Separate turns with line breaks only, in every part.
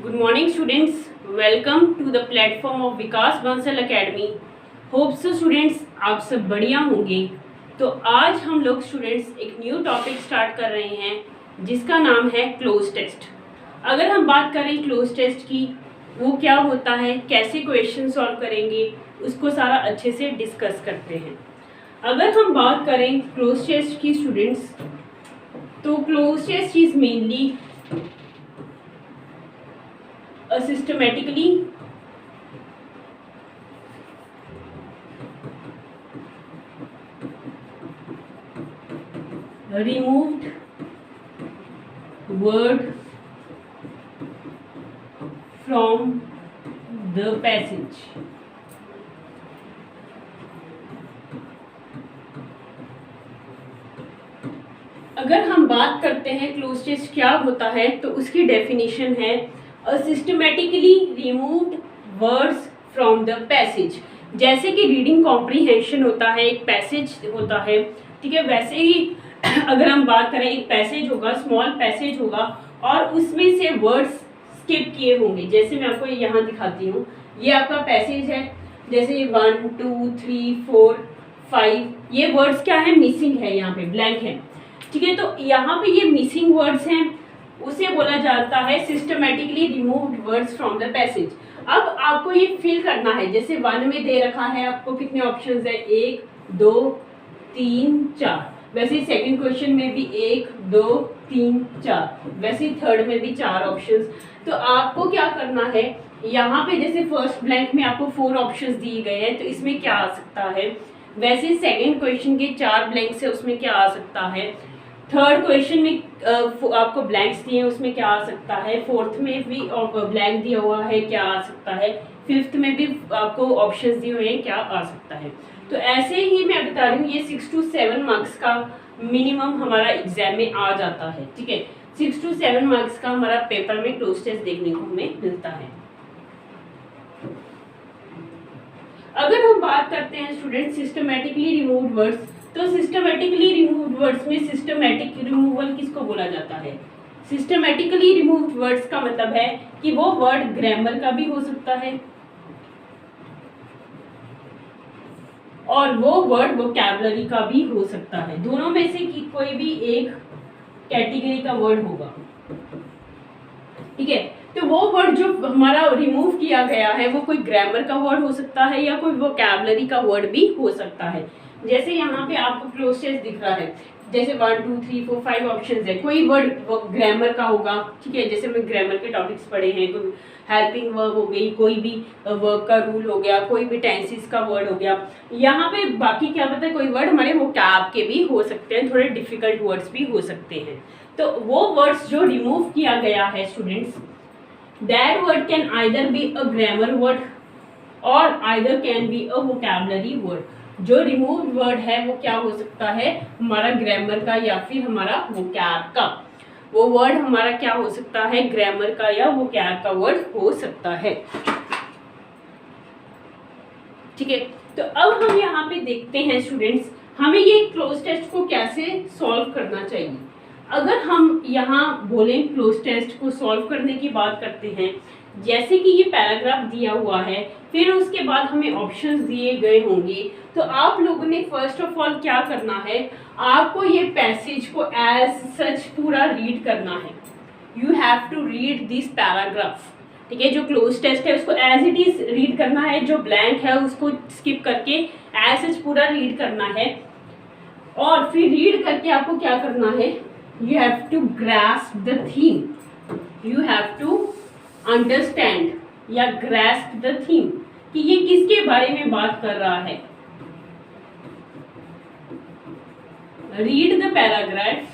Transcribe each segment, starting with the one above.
Good morning students, welcome to the platform of Vikas Bansal academy. Hope so students आप सब बढ़िया होंगे। तो आज हम लोग स्टूडेंट्स एक न्यू टॉपिक स्टार्ट कर रहे हैं जिसका नाम है क्लोज टेस्ट। अगर हम बात करें क्लोज टेस्ट की, वो क्या होता है, कैसे क्वेश्चन सॉल्व करेंगे, उसको सारा अच्छे से डिस्कस करते हैं। अगर हम बात करें क्लोज टेस्ट की स्टूडेंट्स, तो cloze test is mainly systematically removed word from the passage। अगर हम बात करते हैं क्लोज टेस्ट क्या होता है, तो उसकी डेफिनेशन है a systematically removed words from the passage। जैसे कि रीडिंग कॉम्प्रीहेंशन होता है, एक पैसेज होता है, ठीक है, वैसे ही अगर हम बात करें, एक पैसेज होगा, स्मॉल पैसेज होगा और उसमें से वर्ड्स स्किप किए होंगे। जैसे मैं आपको यहाँ दिखाती हूँ, ये आपका पैसेज है, जैसे 1 2 3 4 5, ये वर्ड्स क्या है, मिसिंग है, यहाँ पे ब्लैंक है, ठीक है। तो यहाँ पे ये मिसिंग वर्ड्स हैं, उसे बोला जाता है systematically removed words from the passage. अब आपको ये फिल करना है, जैसे 1 में दे रखा है आपको कितने ऑप्शंस है, 1 2 3 4, वैसे सेकंड क्वेश्चन में भी 1 2 3 4, वैसे थर्ड में भी 4 ऑप्शंस। तो आपको क्या करना है, यहाँ पे जैसे फर्स्ट ब्लैंक में आपको 4 ऑप्शंस दिए गए हैं, तो इसमें क्या आ सकता है, वैसे सेकंड क्वेश्चन के 4 ब्लैंक्स है, उसमें क्या आ सकता है, थर्ड क्वेश्चन में आपको ब्लैंक्स दिए हैं, उसमें क्या आ सकता है, फोर्थ में भी ब्लैंक दिया हुआ है, क्या आ सकता है, फिफ्थ में भी आपको ऑप्शंस दिए हुए हैं, क्या आ सकता है। तो ऐसे ही मैं बता रही हूँ, ये 6 to 7 मार्क्स का मिनिमम हमारा एग्जाम में आ जाता है, ठीक है। 6 to 7 मार्क्स का हमारा पेपर में क्लोज टेस्ट देखने को हमें मिलता है। अगर हम बात करते हैं स्टूडेंट सिस्टमैटिकली रिमूव्ड वर्ड्स, तो सिस्टमैटिकली रिमूव्ड वर्ड्स में सिस्टमैटिक रिमूवल किसको बोला जाता है, सिस्टमैटिकली रिमूव्ड वर्ड्स का मतलब है कि वो वर्ड ग्रामर का भी हो सकता है और वो वर्ड वोकैबुलरी का भी हो सकता है, दोनों में से कोई भी एक कैटेगरी का वर्ड होगा, ठीक है। तो वो वर्ड जो हमारा रिमूव किया गया है, वो कोई ग्रामर का वर्ड हो सकता है या कोई वोकैबुलरी का वर्ड भी हो सकता है। जैसे यहाँ पे आपको क्लोज टेस्ट दिख रहा है, जैसे 1 2 3 4 5 ऑप्शंस है, कोई वर्ड ग्रामर का होगा, ठीक है, जैसे हमने ग्रामर के टॉपिक्स पढ़े हैं, कोई हेल्पिंग वर्ब हो गई, कोई भी वर्ब का रूल हो गया, कोई भी टेंसेस का वर्ड हो गया। यहाँ पे बाकी क्या पता है, कोई वर्ड हमारे वोकैब के भी हो सकते हैं, थोड़े डिफिकल्ट वर्ड्स भी हो सकते हैं। तो वो वर्ड्स जो रिमूव किया गया है students, that word can either be a grammar word और either can be a vocabulary word. जो रिमूव्ड वर्ड है वो क्या हो सकता है, हमारा ग्रामर का या फिर हमारा वोकैब का। वो वर्ड हमारा क्या हो सकता है, ग्रामर का या वोकैब का वर्ड हो सकता है, ठीक है। तो अब हम यहाँ पे देखते हैं स्टूडेंट्स, हमें ये क्लोज टेस्ट को कैसे सॉल्व करना चाहिए। अगर हम यहाँ बोलें क्लोज टेस्ट को सॉल्व करने की बात करते हैं, जैसे कि ये पैराग्राफ दिया हुआ है, फिर उसके बाद हमें ऑप्शंस दिए गए होंगे, तो आप लोगों ने फर्स्ट ऑफ ऑल क्या करना है, आपको ये पैसेज को एज सच पूरा रीड करना है। You have to read this paragraph, ठीक है। जो क्लोज टेस्ट है उसको एज इट इज रीड करना है, जो ब्लैंक है उसको स्किप करके एज सच पूरा रीड करना है। और फिर रीड करके आपको क्या करना है, you have to grasp the theme, you have to understand या grasp the theme कि ये किसके बारे में बात कर रहा है। read the paragraph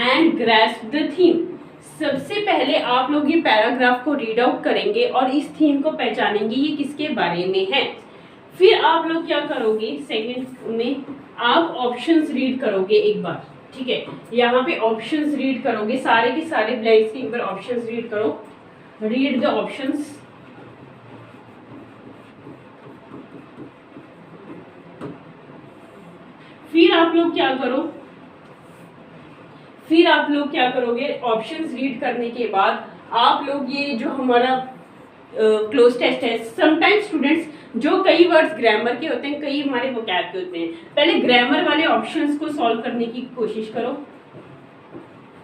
and grasp the theme। सबसे पहले आप लोग ये पैराग्राफ को रीड आउट करेंगे और इस थीम को पहचानेंगे ये किसके बारे में है। फिर आप लोग क्या करोगे, सेकंड में आप ऑप्शंस रीड करोगे एक बार, ठीक है। यहाँ पे ऑप्शंस रीड करोगे, सारे के सारे ब्लैंक्स के एक बार ऑप्शंस रीड करो, रीड द ऑप्शंस। फिर आप लोग क्या करो, फिर आप लोग क्या करोगे, ऑप्शंस रीड करने के बाद आप लोग ये जो हमारा क्लोज टेस्ट है, समटाइम्स स्टूडेंट्स जो कई वर्ड्स ग्रामर के होते हैं, कई हमारे वोकैब के होते हैं, पहले ग्रामर वाले ऑप्शंस को सॉल्व करने की कोशिश करो,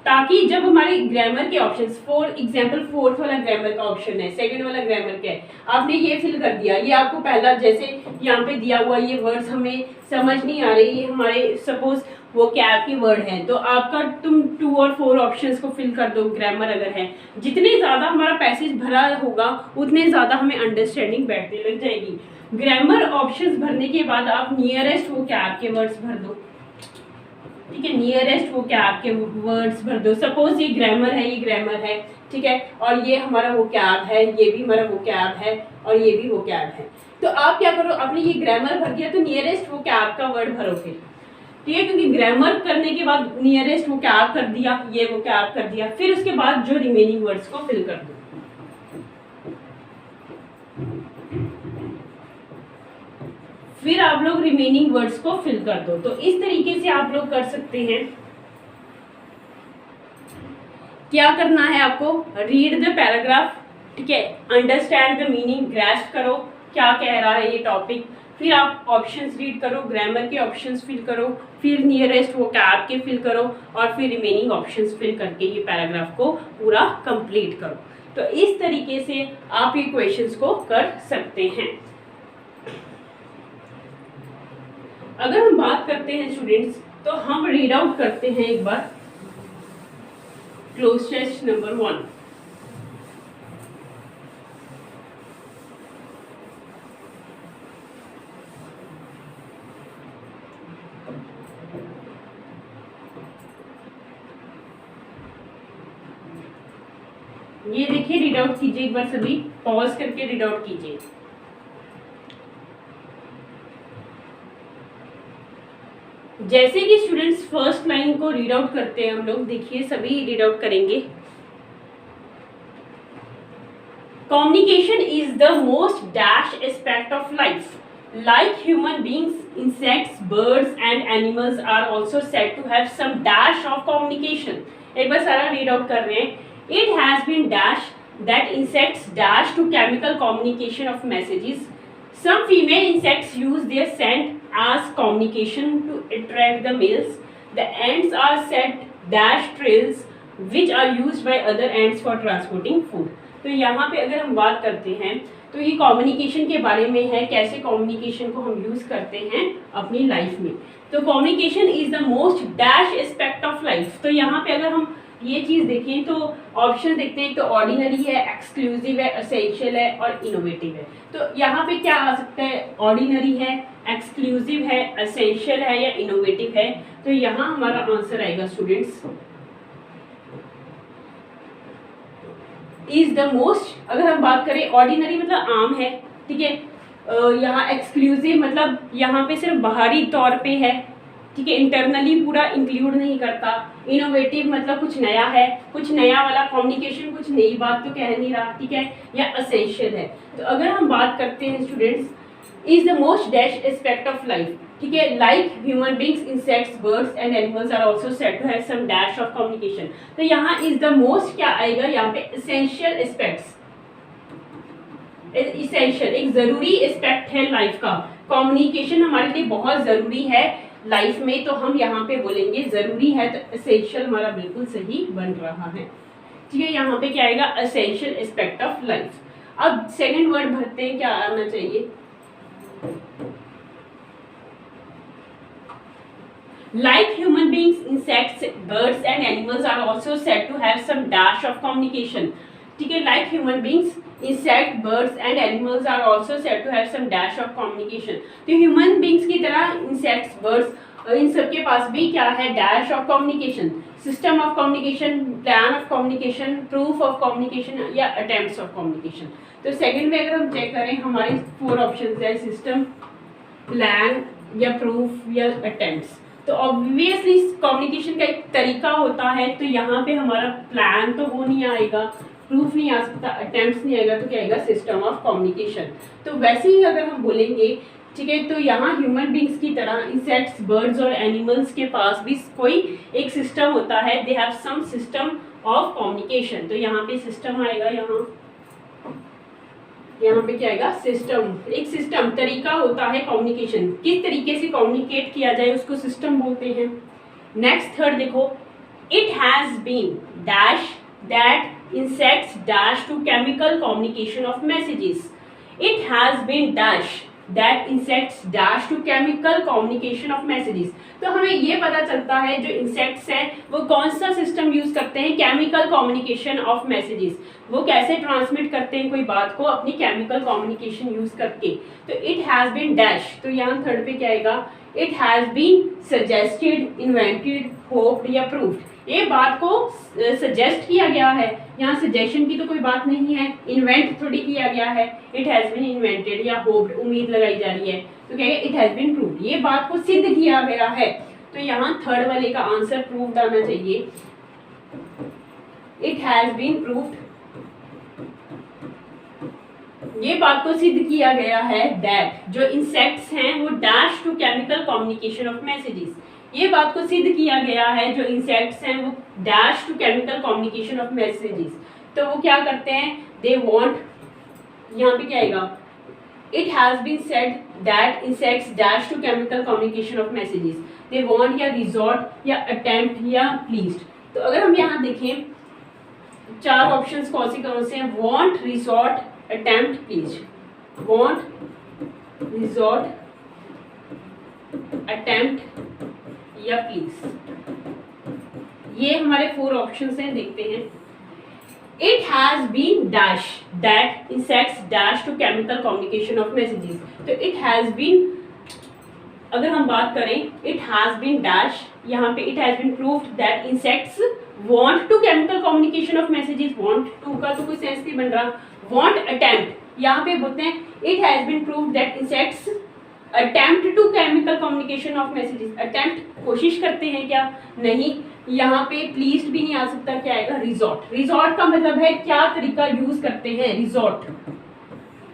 ताकि जब हमारे ग्रामर के ऑप्शंस, फॉर एग्जांपल फोर्थ वाला ग्रामर का ऑप्शन है, सेकंड वाला ग्रामर का है, आपने ये फिल कर दिया, ये आपको पहला जैसे यहाँ पे दिया हुआ ये वर्ड्स हमें समझ नहीं आ रहे, ये हमारे सपोज वो कैब के वर्ड हैं, तो आपका तुम 2 और 4 ऑप्शंस को फिल कर दो ग्रामर अगर है। जितने ज़्यादा हमारा पैसेज भरा होगा उतने ज़्यादा हमें अंडरस्टैंडिंग बैठने लग जाएगी। ग्रामर ऑप्शंस भरने के बाद आप नियरेस्ट वो कैब के वर्ड्स भर दो, ठीक है, नियरेस्ट वो कैब के वर्ड्स भर दो। सपोज ये ग्रामर है, ये ग्रामर है, ठीक है, और ये हमारा वो कैब है, ये भी हमारा वो कैब है, और ये भी वो कैब है। तो आप क्या करो, आपने ये ग्रामर भर दिया तो नियरेस्ट वो कैब का वर्ड भरो फिर, ठीक है, क्योंकि ग्रामर करने के बाद नियरेस्ट वो कैब कर दिया, ये वो कैब कर दिया, फिर उसके बाद जो रिमेनिंग वर्ड्स को फिल कर दो। फिर आप लोग रिमेनिंग वर्ड्स को फिल कर दो। तो इस तरीके से आप लोग कर सकते हैं। क्या करना है आपको, रीड द पैराग्राफ, ठीक है, अंडरस्टैंड द मीनिंग, ग्रैस्प करो क्या कह रहा है ये टॉपिक, फिर आप ऑप्शंस रीड करो, ग्रामर के ऑप्शंस फिल करो, फिर नियरेस्ट वो कैब के फिल करो, और फिर रिमेनिंग ऑप्शंस फिल करके ये पैराग्राफ को पूरा कंप्लीट करो। तो इस तरीके से आप ये क्वेश्चंस को कर सकते हैं। अगर हम बात करते हैं स्टूडेंट्स, तो हम रीड आउट करते हैं एक बार क्लोज टेस्ट नंबर 1। ये देखिए, रीड आउट कीजिए एक बार, सभी पॉज करके रीड आउट कीजिए। जैसे कि स्टूडेंट्स फर्स्ट लाइन को रीड आउट करते हैं हम लोग, देखिए सभी रीड आउट करेंगे। Communication is the most dash aspect of life, like human beings, insects, birds and animals are also said to have some dash of communication। एक बार सारा रीड आउट कर रहे हैं। It has been dash that insects dash to chemical communication of messages। Some female insects use their scent as communication to attract the males। The ants are said dash trails which are used by other ants for transporting food। तो यहाँ पे अगर हम बात करते हैं तो ये कम्युनिकेशन के बारे में है, कैसे कम्युनिकेशन को हम यूज करते हैं अपनी लाइफ में। तो communication is the most dash aspect of life. तो यहाँ पे अगर हम ये चीज़ देखें तो ऑप्शन देखते हैं, तो ऑर्डिनरी है, एक्सक्लूसिव है, एसेंशियल है और इनोवेटिव है। तो यहाँ पे क्या आ सकता है, ऑर्डिनरी है, एक्सक्लूसिव है, एसेंशियल है या इनोवेटिव है। तो यहाँ हमारा आंसर आएगा स्टूडेंट्स इज द मोस्ट। अगर हम बात करें ऑर्डिनरी मतलब आम है, ठीक है, यहाँ एक्सक्लूसिव मतलब यहाँ पे सिर्फ बाहरी तौर पे है, ठीक है, इंटरनली पूरा इंक्लूड नहीं करता। इनोवेटिव मतलब कुछ नया है, कुछ नया वाला कम्युनिकेशन, कुछ नई बात तो कह नहीं रहा, ठीक है, या एसेंशियल है। तो अगर हम बात करते हैं students is the most dash aspect of life, ठीक है, like human beings, insects, birds and animals are also said to have some dash of communication. तो यहाँ इज द मोस्ट क्या आएगा, यहाँ पे एसेंशियल एस्पेक्ट्स। एसेंशियल एक जरूरी एस्पेक्ट है लाइफ का, कम्युनिकेशन हमारे लिए बहुत जरूरी है लाइफ में, तो हम यहाँ पे बोलेंगे जरूरी है, तो एसेंशियल हमारा बिल्कुल सही बन रहा है, ठीक है। यहाँ पे क्या आएगा, एसेंशियल एस्पेक्ट ऑफ लाइफ। अब सेकंड वर्ड भरते हैं, क्या आना चाहिए, like human beings, insects, birds and animals are also said to have some dash of communication, ठीक है, like human beings, insect, birds and animals are also said to have some dash of communication। तो human beings की तरह insects, birds इन सब के पास भी क्या है, dash of communication, system of communication, plan of communication, proof of communication या attempts of communication। तो सेकंड में अगर हम चेक करें हमारे 4 ऑप्शंस है, सिस्टम, प्लान या प्रूफ या अटेम्प्ट्स। तो ऑब्वियसली कम्युनिकेशन का एक तरीका होता है, तो यहाँ पे हमारा प्लान तो वो नहीं आएगा, प्रूफ नहीं आ सकता, अटेम्प्ट्स नहीं आएगा, तो क्या आएगा, सिस्टम ऑफ कम्युनिकेशन। तो वैसे ही अगर हम बोलेंगे ठीक है। तो यहाँ ह्यूमन बींग्स की तरह इंसेक्ट्स, बर्ड्स और एनिमल्स के पास भी कोई एक सिस्टम होता है, they have some system of communication. तो यहाँ पे सिस्टम आएगा, यहाँ पे क्या आएगा, सिस्टम। एक सिस्टम, तरीका होता है कम्युनिकेशन, किस तरीके से कम्युनिकेट किया जाए उसको सिस्टम बोलते हैं। नेक्स्ट थर्ड देखो, it has been dash that insects dash to chemical communication of messages. It has been dash that insects dash to chemical communication of messages. तो हमें ये पता चलता है जो इंसेक्ट्स हैं वो कौन सा सिस्टम यूज करते हैं, केमिकल कम्युनिकेशन ऑफ मैसेजेस। वो कैसे ट्रांसमिट करते हैं कोई बात को अपनी केमिकल कम्युनिकेशन यूज करके। तो इट हैज बीन डैश, तो यहाँ थर्ड पे क्या आएगा, it has been suggested, invented, hoped या प्रूव्ड। ये बात को सजेस्ट किया गया है, यहाँ सजेशन की तो कोई बात नहीं है, इन्वेंट थोड़ी किया गया है। इट हैज बीन इन्वेंटेड या होप्ड, उम्मीद लगाई जा रही है, तो क्या है, इट हैज बीन प्रूव्ड, ये बात को सिद्ध किया गया है। तो यहाँ थर्ड वाले का आंसर प्रूव्ड आना चाहिए। इट हैज बीन प्रूव्ड, ये बात को सिद्ध किया गया है दैट जो इंसेक्ट्स हैं वो dash to chemical communication of messages. ये बात को सिद्ध किया गया है जो इंसेक्ट्स हैं वो dash to chemical communication of messages. तो वो क्या करते हैं, दे वांट, यहाँ पे क्या आएगा, it has been said that insects dash to chemical communication of messages. They want या रिजॉर्ट या अटेम्प्ट या प्लीज्ड। तो अगर हम यहाँ देखें चार ऑप्शंस कौन से हैं, want, resort, attempt, please. Want, resort, attempt या प्लीज, ये हमारे 4 ऑप्शंस हैं, देखते हैं। It has been dash that insects dash to chemical communication of messages. तो इट हैज बीन, अगर हम बात करें, इट हैज बीन डैश, यहाँ पे it has been proved that insects want to chemical communication of messages. Want to का तो कोई सेंस नहीं बन रहा। वांट, अटेम्प्ट, यहाँ पे बोलते हैं it has been proved that insects attempt to chemical communication of messages. Attempt, कोशिश करते हैं क्या, नहीं। यहाँ पे प्लीज्ड भी नहीं आ सकता, क्या आएगा, रिजॉर्ट। रिजॉर्ट का मतलब है क्या तरीका यूज करते हैं, रिजॉर्ट,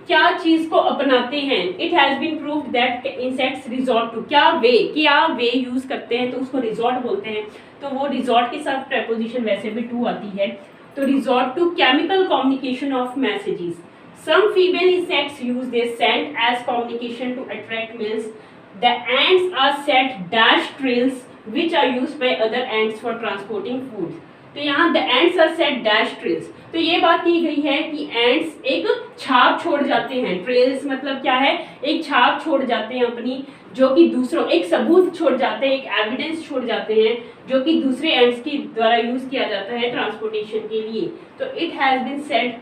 क्या चीज को अपनाते हैं। It has been proved that insects resort to, क्या वे यूज करते हैं, तो उसको रिजॉर्ट बोलते हैं। तो वो रिजॉर्ट के साथ प्रेपोजिशन वैसे भी टू आती है। तो resort to chemical communication of messages. Some female insects use their scent as communication to attract males. The ants are set dash trails which are used by other ants for transporting food. तो यहाँ the ants are set dash trails, तो ये बात की गई है कि ants एक छाप छोड़ जाते हैं। ट्रेल्स मतलब क्या है, एक छाप छोड़ जाते हैं अपनी, जो कि दूसरों, एक सबूत छोड़ जाते हैं, एक एविडेंस छोड़ जाते हैं, जो कि दूसरे एंड्स के द्वारा यूज किया जाता है ट्रांसपोर्टेशन के लिए। तो इट हैज बीन सेड,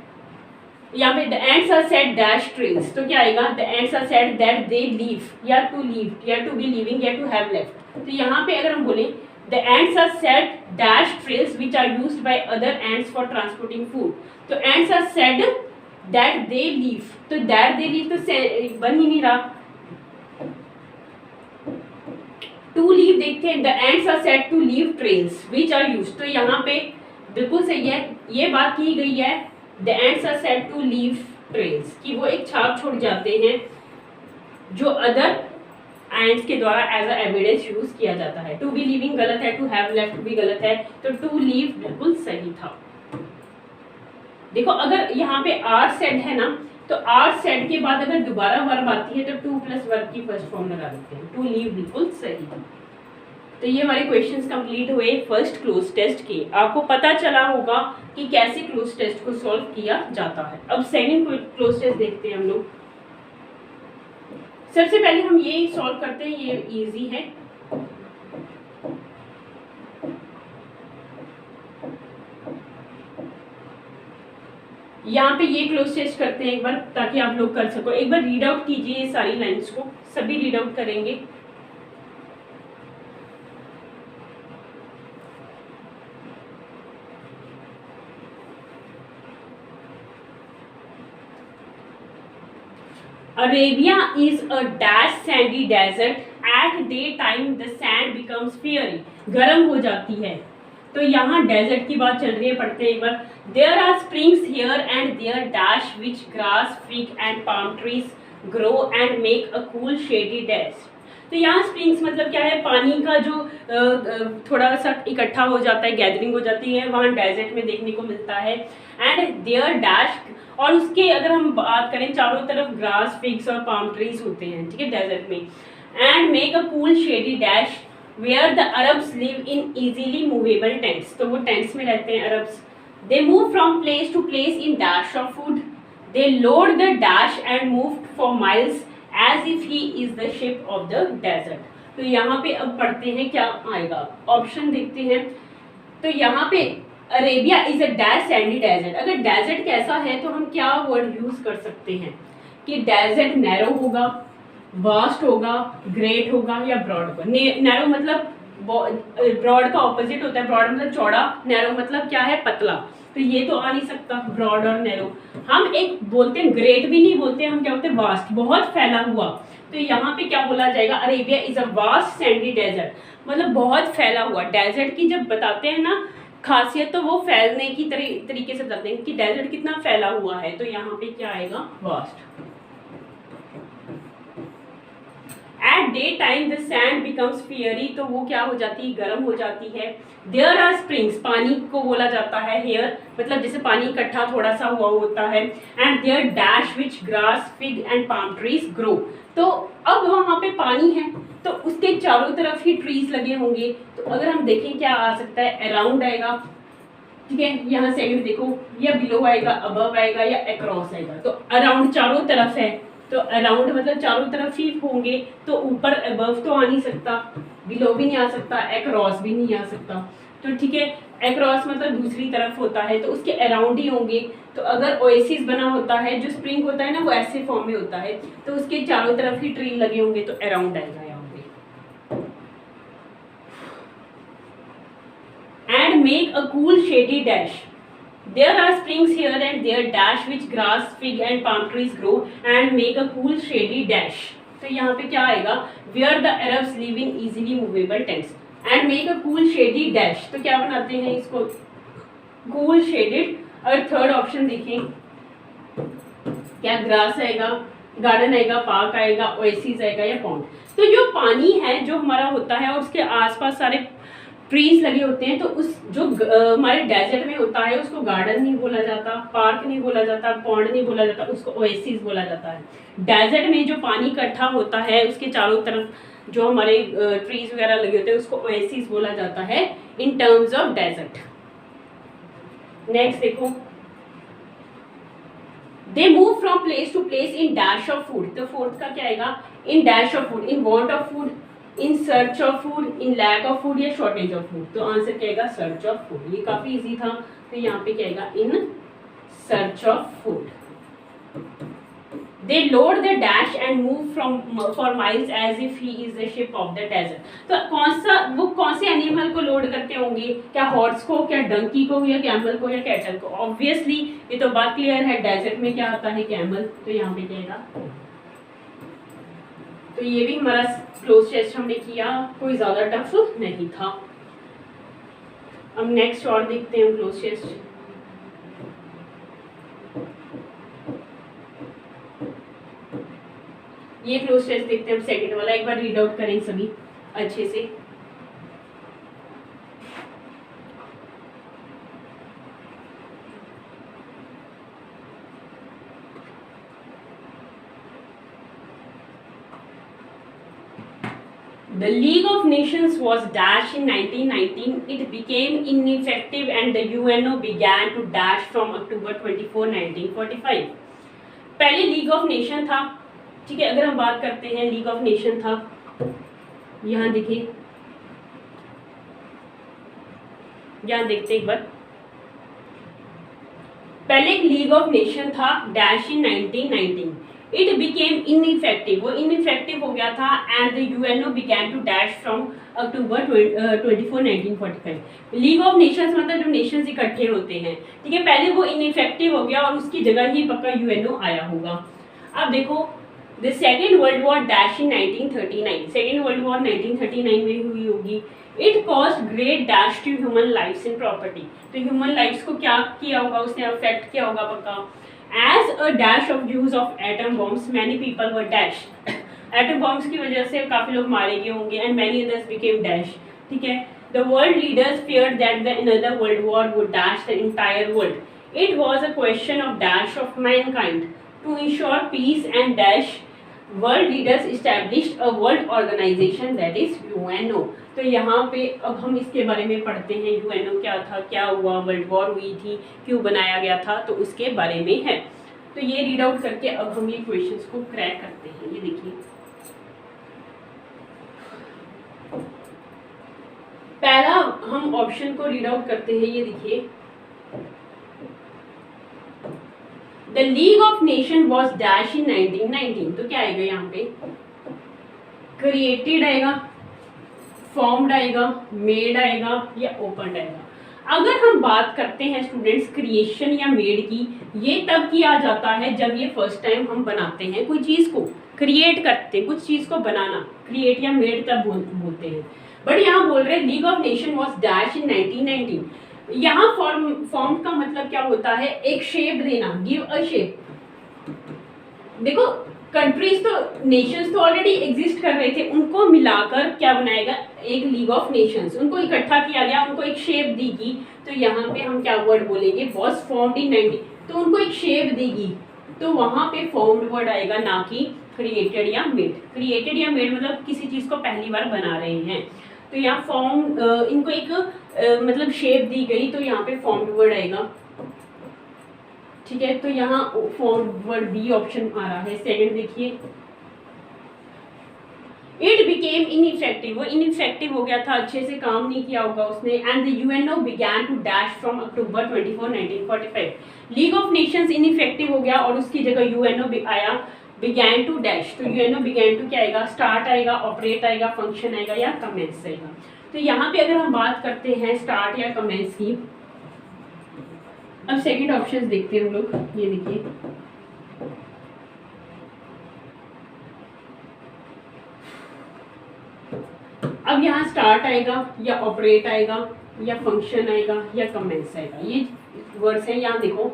यहाँ पे the ants are set dash trails, तो क्या आएगा, the ants are set that they leave या टू लीव या टू बी लिविंग या टू हैव लेफ्ट। तो यहाँ पे अगर हम बोले the ants are set dash trails which are used by other ants for transporting food. तो ants are said that they leave, तो दैट दे लीव तो बन ही नहीं रहा। टू लीव देखते हैं, the ants are set to leave trails which are used, तो यहाँ पे बिल्कुल सही है, ये बात की गई है The ants are said to leave trails, कि वो एक छाप छोड़ जाते हैं जो अदर एंड्स के द्वारा एज अ एविडेंस यूज किया जाता है। टू बी लिविंग गलत है, टू हैव लेफ्ट भी गलत है, तो टू लीव बिल्कुल सही था। देखो अगर यहाँ पे आर सेड है ना, तो आर सेड के बाद अगर दोबारा वर्ब आती है तो टू प्लस वर्ब की फर्स्ट फॉर्म लगा देते हैं, टू लीव बिल्कुल सही है। तो ये हमारे क्वेश्चंस कंप्लीट हुए फर्स्ट क्लोज टेस्ट के। आपको पता चला होगा कि कैसे क्लोज टेस्ट को सॉल्व किया जाता है। अब सेकंड क्लोज टेस्ट देखते हैं हम लोग। सबसे पहले हम ये सॉल्व करते हैं, ये इजी है। यहाँ पे ये क्लोज टेस्ट करते हैं एक बार, ताकि आप लोग कर सको। एक बार रीड आउट कीजिए ये सारी लाइंस को, सभी रीड आउट करेंगे। Arabia is a dash sandy desert. At daytime the sand becomes fiery. गर्म हो जाती है। तो यहाँ डेजर्ट की बात चल रही है, पढ़ते हैं एक बार। There are springs here and there dash which grass, fig and palm trees grow and make a cool shady dash। तो यहाँ स्प्रिंग्स मतलब क्या है, पानी का जो थोड़ा सा इकट्ठा हो जाता है, गैदरिंग हो जाती है, वहाँ डेजर्ट में देखने को मिलता है। एंड देयर डैश, और उसके अगर हम बात करें चारों तरफ ग्रास, फिग्स और पाम ट्रीज होते हैं, ठीक है, डेजर्ट में। And make a cool shady dash where the Arabs live in easily movable tents. तो वो टेंट्स में रहते हैं Arabs. They move from place to place in dash of food. They load the dash and move for miles as if he is the ship of the desert. तो यहाँ पे अब पढ़ते हैं क्या आएगा, ऑप्शन देखते हैं। तो यहाँ पे Arabia is a dash sandy desert. अगर डेजर्ट कैसा है तो हम क्या वर्ड यूज कर सकते हैं कि डेजर्ट नैरो होगा, वास्ट होगा, ग्रेट होगा या ब्रॉड होगा। नैरो मतलब ब्रॉड का ऑपोजिट होता है, ब्रॉड मतलब चौड़ा, नैरो मतलब क्या है, पतला। तो ये तो आ नहीं सकता ब्रॉड और नैरो। हम एक बोलते हैं, ग्रेट भी नहीं बोलते, हम क्या बोलते हैं, वास्ट, बहुत फैला हुआ। तो यहाँ पे क्या बोला जाएगा, Arabia is a vast sandy desert, मतलब बहुत फैला हुआ। डेजर्ट की जब बताते हैं ना खासियत, तो वो फैलने की तरीके से बताते हैं कि डेजर्ट कितना फैला हुआ है। तो यहाँ पे क्या आएगा, vast. At day time the sand becomes fiery, तो वो क्या हो जाती है, गर्म हो जाती है। देयर आर स्प्रिंग्स, पानी को बोला जाता है हेयर, मतलब जैसे पानी इकट्ठा थोड़ा सा हुआ होता है। And there dash which grass, fig and palm trees grow. तो अब वहाँ पे पानी है तो उसके चारों तरफ ही ट्रीज लगे होंगे। तो अगर हम देखें क्या आ सकता है, अराउंड आएगा, ठीक है, यहाँ साइड देखो, या बिलो आएगा, अबव आएगा या अक्रॉस आएगा। तो अराउंड चारों तरफ है, तो अराउंड मतलब चारों तरफ ही होंगे। तो ऊपर अबव तो आ नहीं सकता, बिलो भी नहीं आ सकता, अक्रॉस भी नहीं आ सकता। तो ठीक है, अक्रॉस मतलब दूसरी तरफ होता है, तो उसके अराउंड ही होंगे। तो अगर ओएसिस बना होता है, जो स्प्रिंग होता है ना, वो ऐसे फॉर्म में होता है, तो उसके चारों तरफ ही ट्री लगे होंगे, तो अराउंड आएगा यहाँ पे। And make a cool shady dash, there are springs here and there dash which grass, fig and palm trees grow and make a cool shady dash। तो यहाँ पे क्या आएगा, where the Arabs live in easily movable tents and make a cool shady dash। तो क्या बनाते हैं इसको, cool shaded। और थर्ड ऑप्शन देखें, क्या ग्रास आएगा, गार्डन आएगा, पार्क आएगा, ओएसिस आएगा या पॉन्ड। तो जो पानी है जो हमारा होता है और उसके आसपास सारे ट्रीज लगे होते हैं, तो उस जो हमारे डेजर्ट में होता है उसको गार्डन नहीं बोला जाता, पार्क नहीं बोला जाता, पॉन्ड नहीं बोला जाता, उसको ओएसिस बोला जाता है। डेजर्ट में जो पानी इकट्ठा होता है उसके चारों तरफ जो हमारे ट्रीज वगैरह लगे होते हैं उसको ओएसिस बोला जाता है in terms of desert. Next देखो, they move from place to place in dash of food. तो फोर्थ का क्या आएगा, in dash of food, in want of food, in search of food, in lack of food या shortage of food. तो answer क्या आएगा, search of food. ये काफी इजी था, तो यहाँ पे क्या आएगा, in search of food. They load the dash and move from for miles as if he is the ship of the desert. तो कौन से एनिमल को लोड करते होंगे, क्या हॉर्स को, क्या डंकी को, या कैमल को, या कैटल को। ऑब्वियसली ये तो बात क्लियर है, डेजर्ट में क्या आता है, कैमल। तो यहाँ पे क्या आएगा, तो ये भी हमारा क्लोज टेस्ट हमने किया, कोई ज्यादा टफ नहीं था। अब नेक्स्ट और देखते हैं क्लोज टेस्ट। ये क्लोज टेस्ट देखते हैं हम, सेकंड वाला एक बार रीड आउट करें सभी अच्छे से। The League of Nations was dashed in 1919. It became ineffective and the UNO began to dash from October 24, 1945. पहले लीग ऑफ नेशन था, ठीक है। अगर हम बात करते हैं लीग ऑफ नेशन था, यहाँ देखिए, यहाँ देखते एक बार, पहले एक लीग ऑफ नेशन था, dash in 1919। It became ineffective, वो इनइफेक्टिव हो गया था। And the UNO began to dash from October 24, 1945। League of nations मतलब जो नेशंस इकट्ठे होते हैं, ठीक है। पहले वो इनइफेक्टिव हो गया और उसकी जगह ही पक्का यूएनओ आया होगा। अब देखो, the second world war dash in 1939। Second world war 1939 में हुई होगी। It cost great dash to human lifes and property. तो ह्यूमन लाइफ्स को क्या किया होगा, उसने अफेक्ट किया होगा पक्का। As a dash of use of atom bombs many people were dash. Atom bombs की वजह से काफी लोग मारे गए होंगे and many others became dash. ठीक है, the world leaders feared that the another world war would dash the entire world. It was a question of dash of mankind. To ensure peace and dash, world leaders established a world organization that is UNO. तो यहाँ पे अब हम इसके बारे में पढ़ते हैं, UNO क्या था, क्या हुआ, वर्ल्ड वॉर हुई थी, क्यों बनाया गया था, तो उसके बारे में है। तो ये रीड आउट करके अब हम ये क्वेश्चंस को क्रैक करते हैं। ये देखिए, पहला हम ऑप्शन को रीड आउट करते हैं। ये देखिए, the league of nation was dash in 1919। तो क्या आएगा यहाँ पे, क्रिएटेड आएगा, फॉर्म्ड आएगा, मेड आएगा या ओपनड आएगा। अगर हम बात करते हैं स्टूडेंट्स क्रिएशन या मेड की, ये तब किया जाता है जब ये फर्स्ट टाइम हम बनाते हैं कोई चीज को, क्रिएट करते हैं कुछ चीज को बनाना, क्रिएट या मेड तब बोलते हैं। बट यहाँ बोल रहे हैं league of nation was dash in 1919। यहाँ फॉर्म का मतलब क्या होता है, एक शेप देना, गिव अ शेप। देखो कंट्रीज तो, नेशंस तो ऑलरेडी एग्जिस्ट कर रहे थे, उनको मिलाकर क्या बनाएगा, एक लीग ऑफ नेशंस, उनको इकट्ठा किया गया, उनको एक शेप दी गई। तो यहाँ पे हम क्या वर्ड बोलेंगे, वॉज फॉर्म्ड इन 19, तो उनको एक शेप देगी, तो वहां पे फॉर्म्ड वर्ड आएगा, ना कि क्रिएटेड या मेड। क्रिएटेड या मेड मतलब किसी चीज को पहली बार बना रहे हैं, तो यहाँ फॉर्म, इनको एक मतलब शेप दी गई, तो यहाँ पे फॉर्म्ड वर्ड आएगा। ठीक है, तो यहाँ फॉर्म्ड वर्ड बी ऑप्शन आ रहा है। सेकंड देखिए, इट बिकेम इनइफेक्टिव, वो इनइफेक्टिव हो गया था, अच्छे से काम नहीं किया होगा उसने। And the UNO began to dash from October 24, 1945। League of nations ineffective हो गया और उसकी जगह यूएनओ आया, बिगैन टू डैश। तो यूएनओ बिगैन टू क्या आएगा, स्टार्ट आएगा, ऑपरेट आएगा, फंक्शन आएगा या कमेंस आएगा। तो यहाँ पे अगर हम बात करते हैं स्टार्ट या कमेंस की, अब सेकंड ऑप्शन देखते हैं हम लोग। ये देखिए, अब यहाँ स्टार्ट आएगा या ऑपरेट आएगा या फंक्शन आएगा या कमेंस आएगा, ये वर्ड्स हैं। यहाँ देखो,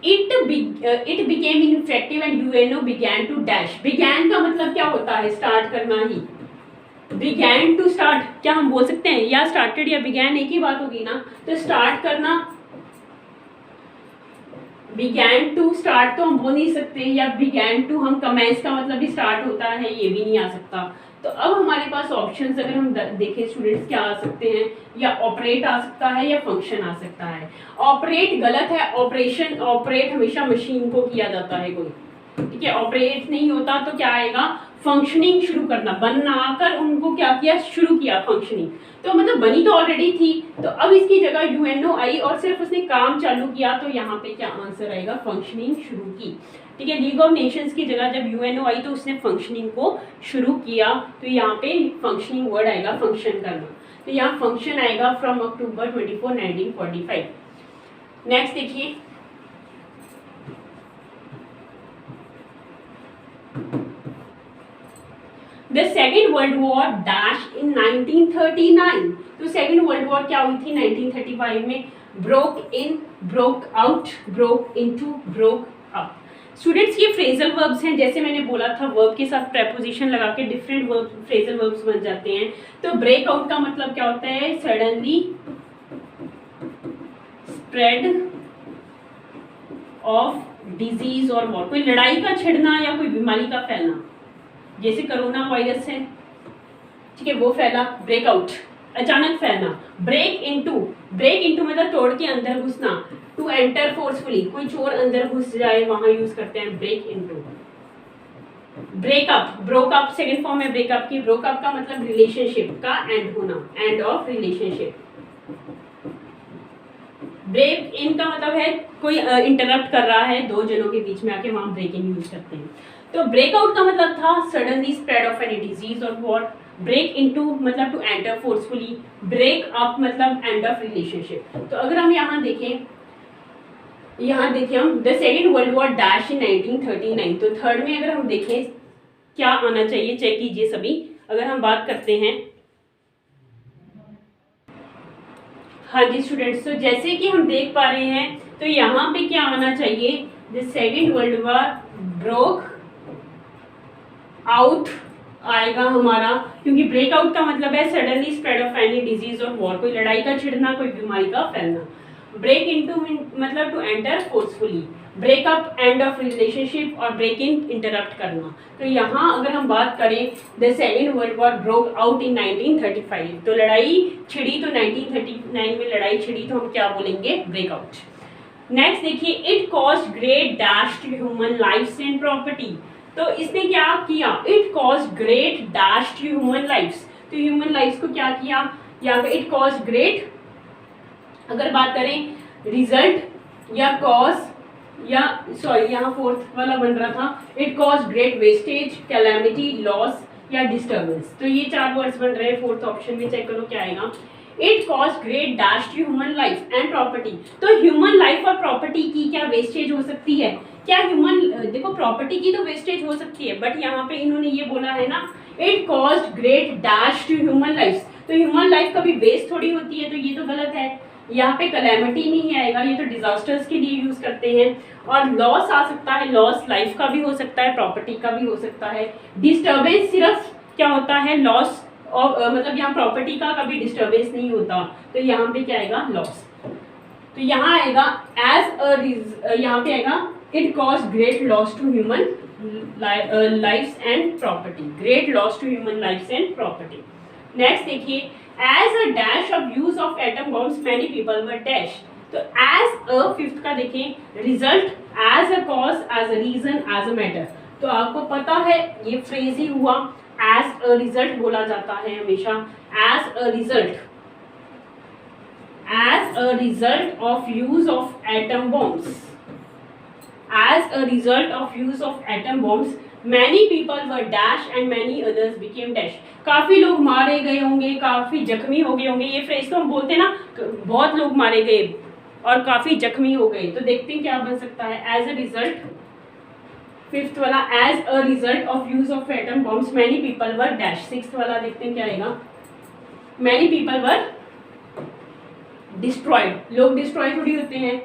it became ineffective and UNO began to dash. Began का मतलब क्या होता है, स्टार्ट करना ही। बिगैन टू स्टार्ट, क्या हम बोल सकते हैं, या स्टार्टेड या बिगैन एक ही बात होगी ना। तो स्टार्ट करना, बिगैन टू स्टार्ट तो हम बोल नहीं सकते, या बिगैन टू हम कमेंस का मतलब भी स्टार्ट होता है, ये भी नहीं आ सकता। तो अब हमारे पास ऑप्शंस अगर हम देखें स्टूडेंट्स, क्या आ सकते हैं, या ऑपरेट आ सकता है या फंक्शन आ सकता है। ऑपरेट गलत है, ऑपरेशन, ऑपरेट हमेशा मशीन को किया जाता है कोई, ठीक है। ऑपरेट नहीं होता तो क्या आएगा, फंक्शनिंग शुरू करना, बनाकर उनको क्या किया, शुरू किया फंक्शनिंग। तो मतलब बनी तो ऑलरेडी थी, तो अब इसकी जगह यूएनओ आई और सिर्फ उसने काम चालू किया, तो यहाँ पे क्या आंसर आएगा, फंक्शनिंग शुरू की। ठीक है, लीग ऑफ नेशंस की जगह जब यूएनओ आई तो उसने फंक्शनिंग को शुरू किया, तो यहाँ पे फंक्शनिंग वर्ड आएगा, फंक्शन करना। तो यहाँ फंक्शन आएगा फ्रॉम अक्टूबर 24, 1945। नेक्स्ट देखिए, the second world war dash in 1939। तो सेकेंड वर्ल्ड वॉर क्या हुई थी 1935 में, broke in, broke out, broke into, broke up. Students ये फ्रेजल वर्ब्स हैं, जैसे मैंने बोला था वर्ब के साथ प्रेपोजिशन लगा के डिफरेंट वर्ब फ्रेजल वर्ब्स बन जाते हैं। तो ब्रेक आउट का मतलब क्या होता है, सडनली स्प्रेड ऑफ डिजीज और वॉर, कोई लड़ाई का छिड़ना या कोई बीमारी का फैलना, जैसे कोरोना वायरस है, ठीक है, वो फैला, ब्रेकआउट अचानक फैलना। ब्रेक इनटू, ब्रेक इनटू मतलब तोड़ के अंदर घुसना। टू एंटर फोर्सफुली, कोई चोर अंदर घुस जाए वहां यूज करते हैं break into. Breakup, broke up second form है ब्रेकअप की। ब्रोकअप का मतलब रिलेशनशिप का एंड होना, end of relationship. Break in का मतलब है कोई इंटरप्ट कर रहा है दो जनों के बीच में आके, वहां ब्रेक इन यूज करते हैं। तो ब्रेकआउट का मतलब था suddenly spread of any disease और वॉर। ब्रेक इनटू मतलब to enter forcefully. Break up मतलब एंड ऑफ रिलेशनशिप। तो अगर हम यहाँ देखें हम the second world war dash in 1939। तो थर्ड में अगर हम देखें क्या आना चाहिए, चेक कीजिए सभी। अगर हम बात करते हैं, हाँ जी स्टूडेंट्स, तो जैसे कि हम देख पा रहे हैं, तो यहाँ पे क्या आना चाहिए, the second world war broke out आएगा हमारा, क्योंकि ब्रेकआउट का मतलब है suddenly spread of any disease और वॉर, कोई लड़ाई का छिड़ना, कोई बीमारी का फैलना। ब्रेक इनटू मतलब to enter forcefully, breakup end of relationship और ब्रेक इन इंटरप्ट करना। तो यहाँ अगर हम बात करें the second world war broke out in 1935, तो लड़ाई छिड़ी, तो 1939 में लड़ाई छिड़ी, तो हम क्या बोलेंगे, ब्रेकआउट। नेक्स्ट देखिए, it cause great dash to human lifes and property, तो इसने क्या किया, it cause great dash to human lifes, तो ह्यूमन लाइफ्स को क्या किया यहाँ पे, इट कॉज ग्रेट, अगर बात करें रिजल्ट या कॉज या सॉरी यहाँ फोर्थ वाला बन रहा था, it cause great wastage, calamity, loss या डिस्टर्बेंस, तो ये 4 वर्ड्स बन रहे हैं फोर्थ ऑप्शन में, चेक करो क्या आएगा। It cause great dash to human life and property, तो ह्यूमन लाइफ और प्रॉपर्टी की क्या वेस्टेज हो सकती है, क्या ह्यूमन, देखो प्रॉपर्टी की तो वेस्टेज हो सकती है, बट यहाँ पे इन्होंने ये बोला है ना, it cause great dash to human life, तो ह्यूमन लाइफ कभी वेस्ट थोड़ी होती है, तो ये तो गलत है। यहाँ पे कैलेमिटी नहीं आएगा, ये तो डिजास्टर्स के लिए यूज करते हैं। और लॉस आ सकता है, लॉस लाइफ का भी हो सकता है, प्रॉपर्टी का भी हो सकता है। डिस्टर्बेंस सिर्फ क्या होता है, लॉस और मतलब यहाँ प्रॉपर्टी का कभी डिस्टर्बेंस नहीं होता, तो यहाँ पे क्या आएगा, लॉस। तो यहाँ आएगा एज अ, यहाँ पे आएगा it cause great loss to human lifes and property, great loss to human lifes and property. Next देखिए, as a dash of use of atom bombs many people were dash, तो as a fifth का देखें, result, as a cause, as a reason, as a matter, तो आपको पता है ये phrase ही हुआ, एज अ रिजल्ट बोला जाता है हमेशा, as a result, as a result of use of atom bombs, as a result of use of atom bombs many people were dash and many others became dash, काफी लोग मारे गए होंगे, काफी जख्मी हो गए होंगे, ये फ्रेज तो हम बोलते हैं ना, बहुत लोग मारे गए और काफी जख्मी हो गए, तो देखते हैं क्या बन सकता है, एज अ रिजल्ट, फिफ्थ वाला as a result of use of atom bombs many people were dash, sixth वाला देखते हैं क्या आएगा, मैनी पीपल वर डिस्ट्रॉयड, लोग डिस्ट्रॉय थोड़ी होते हैं,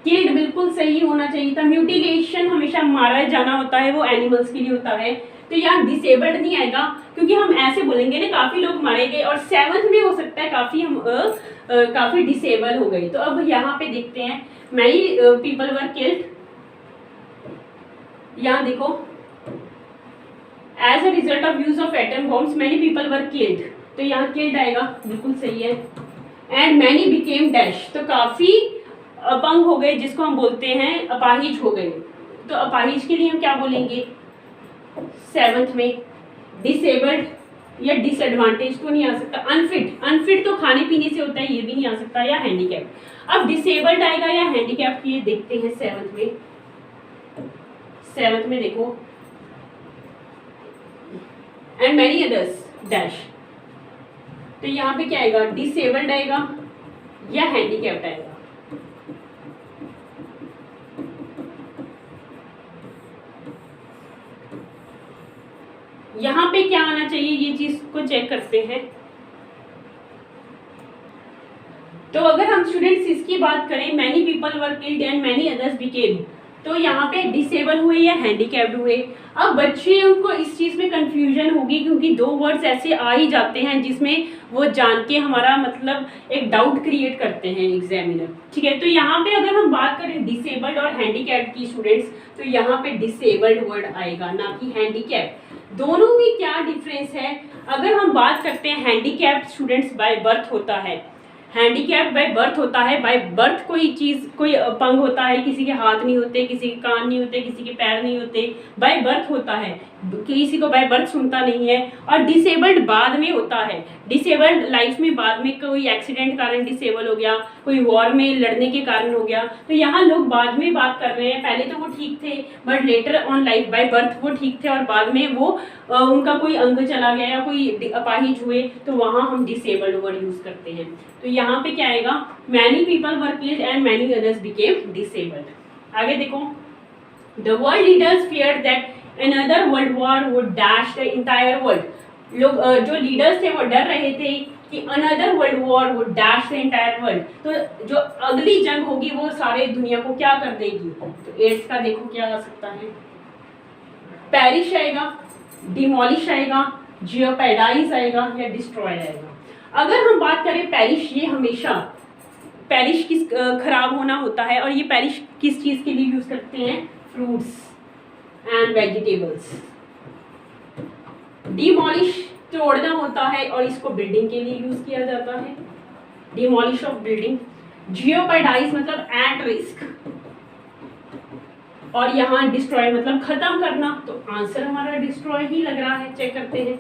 किल्ड बिल्कुल सही होना चाहिए था, म्यूटिलेशन हमेशा मारा जाना होता है, वो एनिमल्स के लिए होता है, तो यहाँ डिसेबल्ड नहीं आएगा, क्योंकि हम ऐसे बोलेंगे ना काफी लोग मारे गए, और सेवंथ में हो सकता है काफी हम काफी डिसेबल हो गए, तो अब यहाँ पे देखते हैं मैनी पीपल वर किल्ड, यहाँ देखो as a result of use of atom bombs many people were killed, तो यहाँ किल्ड आएगा, बिल्कुल सही है। एंड मैनी बिकेम डैश, तो काफी अपंग हो गए, जिसको हम बोलते हैं अपाहिज हो गए, तो अपाहिज के लिए हम क्या बोलेंगे, सेवंथ में डिसेबल्ड या डिसएडवांटेज तो नहीं आ सकता, अनफिट, अनफिट तो खाने पीने से होता है, ये भी नहीं आ सकता, या हैंडीकैप। अब डिसेबल्ड आएगा या हैंडीकैप, ये देखते हैं सेवंथ में, सेवंथ में देखो एंड मैनी अदर्स डैश, तो यहाँ पे क्या आएगा, डिसेबल्ड आएगा या हैंडीकैप्ड आएगा, यहाँ पे क्या आना चाहिए, ये चीज को चेक करते हैं। तो अगर हम स्टूडेंट्स इसकी बात करें, many people were killed and many others became, तो यहाँ पे डिसेबल हुए या हैंडीकैप्ड हुए। अब बच्चे उनको इस चीज़ में कंफ्यूजन होगी, क्योंकि 2 वर्ड्स ऐसे आ ही जाते हैं जिसमें वो जान के हमारा मतलब एक डाउट क्रिएट करते हैं एग्जामिनर, ठीक है। तो यहाँ पे अगर हम बात करें डिसेबल्ड और हैंडीकैप्ड की स्टूडेंट्स, तो यहाँ पे डिसेबल्ड वर्ड आएगा, ना कि हैंडीकैप्ड। दोनों में क्या डिफरेंस है, अगर हम बात करते हैं हैंडीकैप्ड स्टूडेंट्स बाय बर्थ होता है, हैंडीकैप बाय बर्थ होता है, बाय बर्थ कोई चीज़, कोई अपंग होता है, किसी के हाथ नहीं होते, किसी के कान नहीं होते, किसी के पैर नहीं होते, बाय बर्थ होता है, किसी को बाय बर्थ सुनता नहीं है। और डिसेबल्ड बाद में होता है, डिसेबल्ड लाइफ में बाद में कोई एक्सीडेंट कारण डिसेबल हो गया, कोई वॉर में लड़ने के कारण हो गया, तो यहाँ लोग बाद में बात कर रहे हैं, पहले तो वो ठीक थे but later on life by birth वो ठीक थे और बाद में वो उनका कोई अंग चला गया या कोई अपाहिज हुए, तो वहाँ हम डिसेबल्ड वर्ड यूज करते हैं। तो यहाँ पे क्या आएगा, many people were killed and many others became disabled. आगे देखो, the world leaders feared that another world war would dash the entire world, लोग जो लीडर्स थे वो डर रहे थे कि another world war would dash the entire world, तो जो अगली जंग होगी वो सारे दुनिया को क्या कर देगी। तो 8 का देखो क्या आ सकता है, पेरिश आएगा, डिमोलिश आएगा, जियोपैडाइज आएगा या डिस्ट्रॉय आएगा। अगर हम बात करें पेरिश, ये हमेशा पेरिश किस खराब होना होता है, और ये पेरिश किस चीज़ के लिए यूज़ करते हैं, फ्रूट्स एंड वेजिटेबल्स। डिमोलिश तोड़ना होता है और इसको बिल्डिंग के लिए यूज किया जाता है, डिमोलिश ऑफ बिल्डिंग। जियोपैडाइज मतलब एट रिस्क, और यहाँ डिस्ट्रॉय मतलब खत्म करना, तो आंसर हमारा डिस्ट्रॉय ही लग रहा है। चेक करते हैं।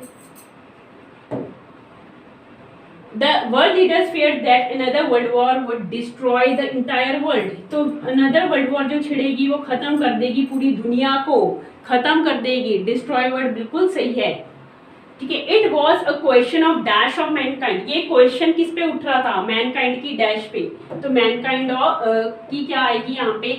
The world leaders feared that another world war would destroy the entire world. तो another world war जो छिड़ेगी वो खत्म कर देगी, पूरी दुनिया को खत्म कर देगी। डिस्ट्रॉय वर्ड बिल्कुल सही है, ठीक है। It was a question of dash of Mankind, ये क्वेश्चन किस पे उठ रहा था, मैनकाइंड की डैश पे। तो मैनकाइंड की क्या आएगी यहाँ पे,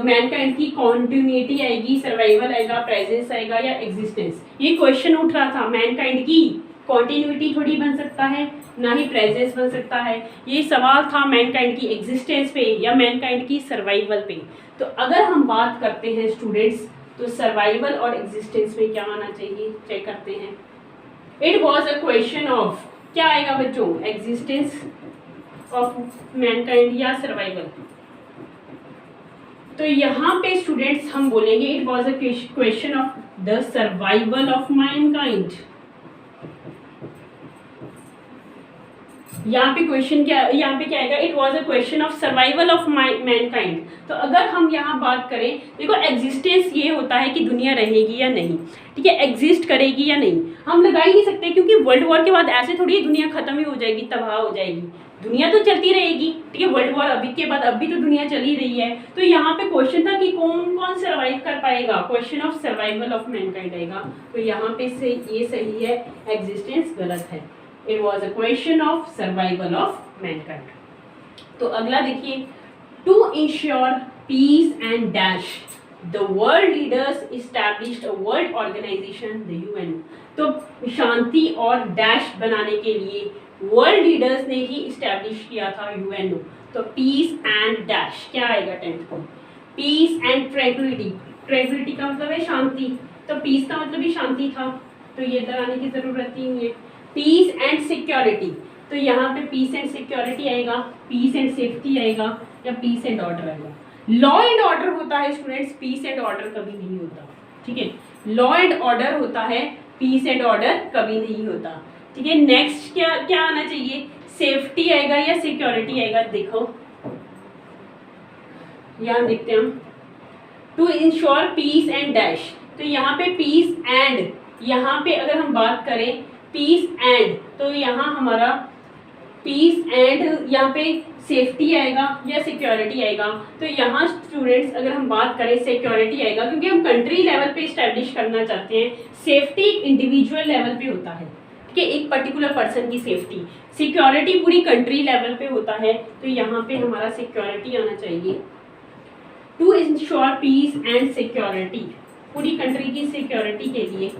मैनकाइंड की कॉन्टिन्यूटी आएगी, सर्वाइवल आएगा, प्रेजेंस आएगा या एग्जिस्टेंस। ये क्वेश्चन उठ रहा था, मैनकाइंड की कॉन्टिन्यूटी थोड़ी बन सकता है, ना ही प्रेजेंस बन सकता है। ये सवाल था मैनकाइंड की एग्जिस्टेंस पे या मैनकाइंड की सर्वाइवल पे। तो अगर हम बात करते हैं स्टूडेंट्स, तो सर्वाइवल और एग्जिस्टेंस में क्या आना चाहिए, चेक करते हैं। It was a question of, क्या आएगा बच्चों, एग्जिस्टेंस ऑफ मैनकाइंड या सर्वाइवल। तो यहाँ पे स्टूडेंट्स हम बोलेंगे it was a question of the survival of Mankind. यहाँ पे क्वेश्चन क्या, यहाँ पे क्या आएगा, it was a question of survival of Mankind. तो अगर हम यहाँ बात करें, देखो एग्जिस्टेंस ये होता है कि दुनिया रहेगी या नहीं, ठीक है, एग्जिस्ट करेगी या नहीं, हम लगा ही नहीं सकते, क्योंकि वर्ल्ड वॉर के बाद ऐसे थोड़ी दुनिया खत्म ही हो जाएगी, तबाह हो जाएगी, दुनिया तो चलती रहेगी, ठीक है। वर्ल्ड वॉर अभी के बाद अभी तो दुनिया चल ही रही है। तो यहाँ पे क्वेश्चन था कि कौन कौन सर्वाइव कर पाएगा, question of survival of Mankind आएगा। तो यहाँ पे से ये सही है, एग्जिस्टेंस गलत है। It was a question of survival of mankind. तो अगला देखिए, to ensure peace and dash, the world leaders established a world organization, the UN. तो शांति और डैश बनाने के लिए वर्ल्ड लीडर्स ने ही इस्टेब्लिश किया था यूएनओ। तो पीस एंड डैश क्या आएगा 10th को, पीस एंड ट्रैंक्विलिटी। ट्रैंक्विलिटी का मतलब है शांति, तो पीस का मतलब भी शांति था, तो ये डराने की जरूरत ही नहीं है। पीस एंड सिक्योरिटी, तो यहाँ पे पीस एंड सिक्योरिटी आएगा, पीस एंड सेफ्टी आएगा या पीस एंड ऑर्डर आएगा। लॉ एंड ऑर्डर होता है स्टूडेंट्स, पीस एंड ऑर्डर कभी नहीं होता, ठीक है। लॉ एंड ऑर्डर होता है, पीस एंड ऑर्डर कभी नहीं होता, ठीक है। नेक्स्ट क्या क्या आना चाहिए, सेफ्टी आएगा या सिक्योरिटी आएगा। देखो यहाँ देखते हैं हम, to ensure peace and dash, तो यहाँ पे पीस एंड, यहाँ पे अगर हम बात करें पीस एंड, तो यहाँ हमारा पीस एंड यहाँ पे सेफ्टी आएगा या सिक्योरिटी आएगा। तो यहाँ स्टूडेंट्स अगर हम बात करें सिक्योरिटी आएगा, क्योंकि हम कंट्री लेवल पे इस्टेब्लिश करना चाहते हैं। सेफ्टी इंडिविजुअल लेवल पे होता है, ठीक है, एक पर्टिकुलर पर्सन की सेफ्टी। सिक्योरिटी पूरी कंट्री लेवल पे होता है, तो यहाँ पे हमारा सिक्योरिटी आना चाहिए। To ensure peace and security, पूरी कंट्री की सिक्योरिटी के लिए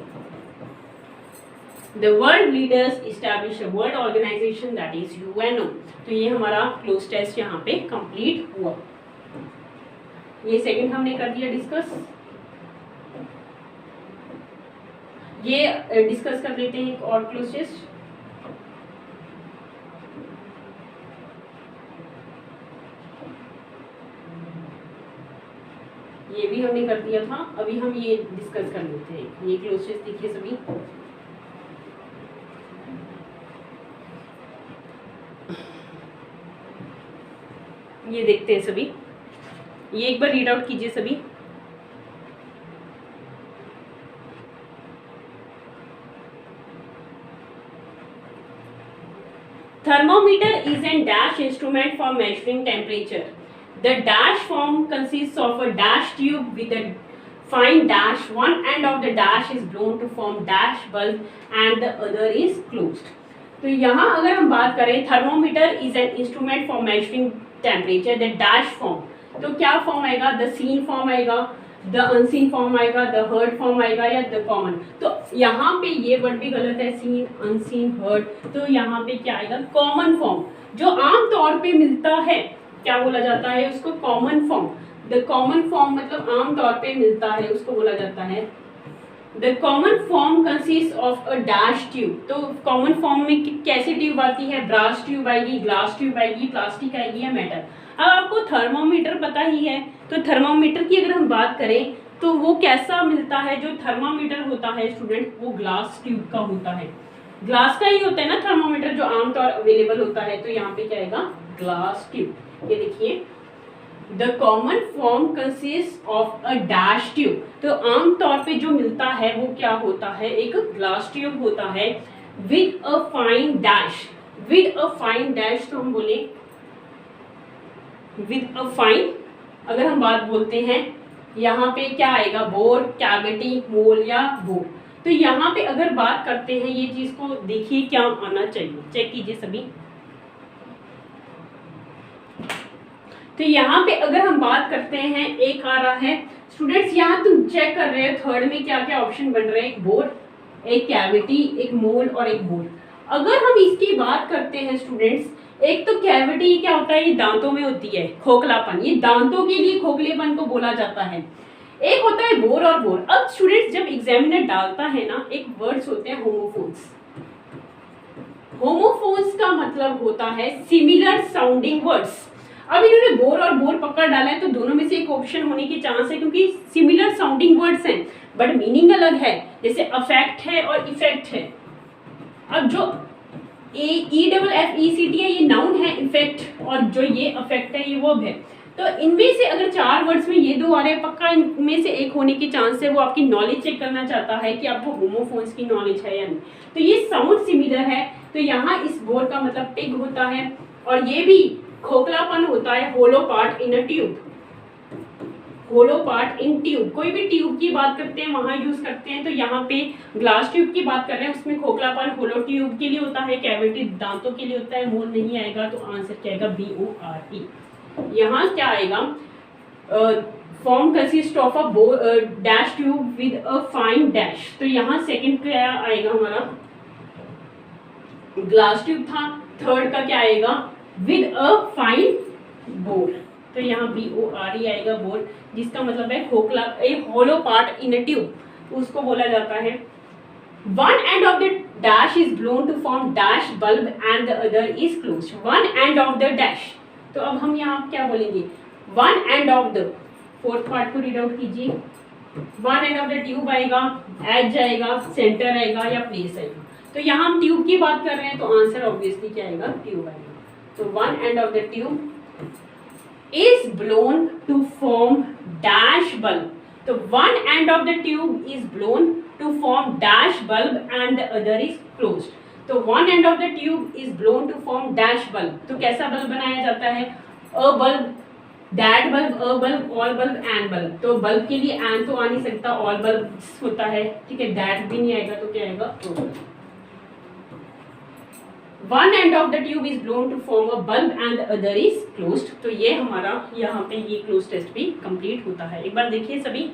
The world leaders establish a world organization that is UNO। तो ये हमारा क्लोज टेस्ट यहाँ पे कंप्लीट हुआ। ये सेकंड हमने कर दिया डिस्कस। ये डिस्कस कर लेते हैं एक और क्लोज टेस्ट। ये भी हमने कर दिया था, अभी हम ये डिस्कस कर लेते हैं। ये क्लोज टेस्ट देखिए सभी, ये देखते हैं सभी, ये एक बार रीड आउट कीजिए सभी। Thermometer is a dash instrument for measuring temperature. The dash form consists of a dash tube with a fine dash. One end of the dash is blown to form dash bulb and the other is closed. तो यहाँ अगर हम बात करें, thermometer is an instrument for measuring temperature, the dash form, तो क्या form आएगा, the scene form आएगा, द अनसीन फॉर्म आएगा, द हर्ड फॉर्म आएगा या द कॉमन। तो यहाँ पे ये वर्ड भी गलत है, सीन, अनसीन, हर्ड। तो यहाँ पे क्या आएगा, कॉमन फॉर्म, जो आम तौर पे मिलता है, क्या बोला जाता है उसको, common form. The common form मतलब आम तौर पे मिलता है, उसको बोला जाता है। The common form consist of a dash tube. तो कॉमन फॉर्म में कैसी ट्यूब आती है, ब्रास ट्यूब आएगी, ग्लास ट्यूब आएगी, प्लास्टिक आएगी या मेटल। अब आपको थर्मामीटर पता ही है, तो थर्मामीटर की अगर हम बात करें तो वो कैसा मिलता है, जो थर्मामीटर होता है स्टूडेंट वो ग्लास ट्यूब का होता है। ग्लास का ही होता है ना थर्मामीटर, जो आमतौर अवेलेबल होता है। तो यहाँ पे क्या आएगा, ग्लास ट्यूब। ये देखिए, the common form consist of a dash tube. तो आमतौर पे जो मिलता है वो क्या होता है, एक ग्लास ट्यूब होता है with a fine dash. With a fine dash तो हम बोले विद अ फाइन, अगर हम बात बोलते हैं यहाँ पे क्या आएगा, बोर, कैविटी, मोल या बोर। तो यहाँ पे अगर बात करते हैं, ये चीज को देखिए क्या आना चाहिए, चेक कीजिए सभी। तो यहाँ पे अगर हम बात करते हैं, एक आ रहा है स्टूडेंट्स, यहाँ तुम चेक कर रहे हो थर्ड में क्या क्या ऑप्शन बन रहे हैं, एक बोर, एक कैविटी, एक मोल और एक बोर। अगर हम इसकी बात करते हैं स्टूडेंट्स, एक तो कैविटी क्या होता है, ये दांतों में होती है, खोखलापन, ये दांतों के लिए खोखलेपन को बोला जाता है। एक होता है बोर और बोर। अब स्टूडेंट्स जब एग्जामिनर डालता है ना, एक वर्ड्स होते हैं होमोफोन्स। होमोफोन्स का मतलब होता है सिमिलर साउंडिंग वर्ड्स। अब इन्होंने बोर और बोर पकड़ डाला है, तो दोनों में से एक ऑप्शन होने की चांस है, क्योंकि सिमिलर साउंडिंग वर्ड्स हैं बट मीनिंग अलग है। जैसे अफेक्ट है और इफेक्ट है। अब जो EFFECT है ये नाउन है इफेक्ट, और जो ये अफेक्ट है ये वर्ब है। तो इनमें से अगर 4 वर्ड्स में ये 2 आ रहे हैं, पक्का इनमें से एक होने की चांस है। वो आपकी नॉलेज चेक करना चाहता है कि आपको होमोफोन्स की नॉलेज है या नहीं। तो ये साउंड सिमिलर है, तो यहाँ इस बोर का मतलब पिग होता है, और ये भी खोखलापन होता है, hollow part in a tube. Hollow part in tube, कोई भी ट्यूब की बात करते हैं वहां यूज करते हैं। तो यहाँ पे ग्लास ट्यूब की बात कर रहे हैं, उसमें खोखलापन होलो ट्यूब के लिए होता है, कैविटी दांतों के लिए होता है, मोल नहीं आएगा। तो आंसर क्या आएगा, BORE। यहाँ क्या आएगा, form consist of a dash tube with a fine dash. तो यहाँ सेकंड क्या आएगा हमारा, ग्लास ट्यूब था। थर्ड का क्या आएगा, विद अ फाइन बोर। तो यहाँ BORE आएगा, बोर, जिसका मतलब है खोखला, एक होलो पार्ट इन अ ट्यूब, उसको बोला जाता है। One end of the dash is blown to form dash bulb and the other is closed. One end of the dash, तो अब हम यहाँ क्या बोलेंगे, one end of the, fourth part को रीड आउट कीजिए। One end of the tube आएगा, edge आएगा, सेंटर आएगा या प्लेस आएगा। तो यहाँ हम ट्यूब की बात कर रहे हैं, तो आंसर ऑब्वियसली क्या आएगा, ट्यूब आएगा। तो one end of the tube is blown to form dash bulb. So one end of the tube is blown to form dash bulb and the other is closed. तो one end of the tube is blown to form dash bulb. तो कैसा bulb बनाया जाता है, a bulb, that bulb, a bulb, all bulb, and bulb। तो bulb के लिए and तो आ नहीं सकता, all bulb होता है, ठीक है, that भी नहीं आएगा, तो क्या आएगा, a bulb। One end of the tube is blown to form a bulb and the other is closed। तो ये हमारा यहाँ पे ये क्लोज टेस्ट भी कंप्लीट होता है। एक बार देखिए सभी।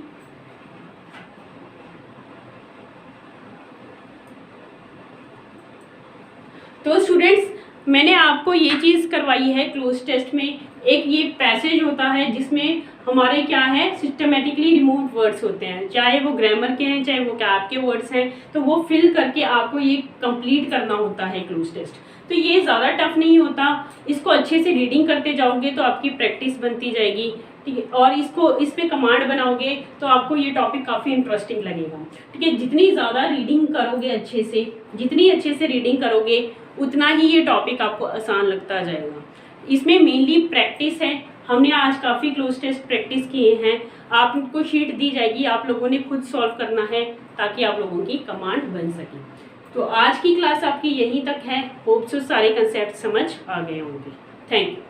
तो स्टूडेंट्स, मैंने आपको ये चीज़ करवाई है क्लोज टेस्ट में। एक ये पैसेज होता है जिसमें हमारे क्या है, सिस्टमेटिकली रिमूव्ड वर्ड्स होते हैं, चाहे वो ग्रामर के हैं चाहे वो कैप के वर्ड्स हैं, तो वो फिल करके आपको ये कंप्लीट करना होता है क्लोज टेस्ट। तो ये ज़्यादा टफ नहीं होता, इसको अच्छे से रीडिंग करते जाओगे तो आपकी प्रैक्टिस बनती जाएगी, ठीक है। और इसको इस पे कमांड बनाओगे तो आपको ये टॉपिक काफ़ी इंटरेस्टिंग लगेगा, ठीक है। जितनी ज़्यादा रीडिंग करोगे अच्छे से, जितनी अच्छे से रीडिंग करोगे उतना ही ये टॉपिक आपको आसान लगता जाएगा। इसमें मेनली प्रैक्टिस है। हमने आज काफ़ी क्लोज टेस्ट प्रैक्टिस किए हैं, आपको शीट दी जाएगी, आप लोगों ने खुद सॉल्व करना है ताकि आप लोगों की कमांड बन सके। तो आज की क्लास आपकी यहीं तक है। होप सो सारे कंसेप्ट समझ आ गए होंगे। Thank you.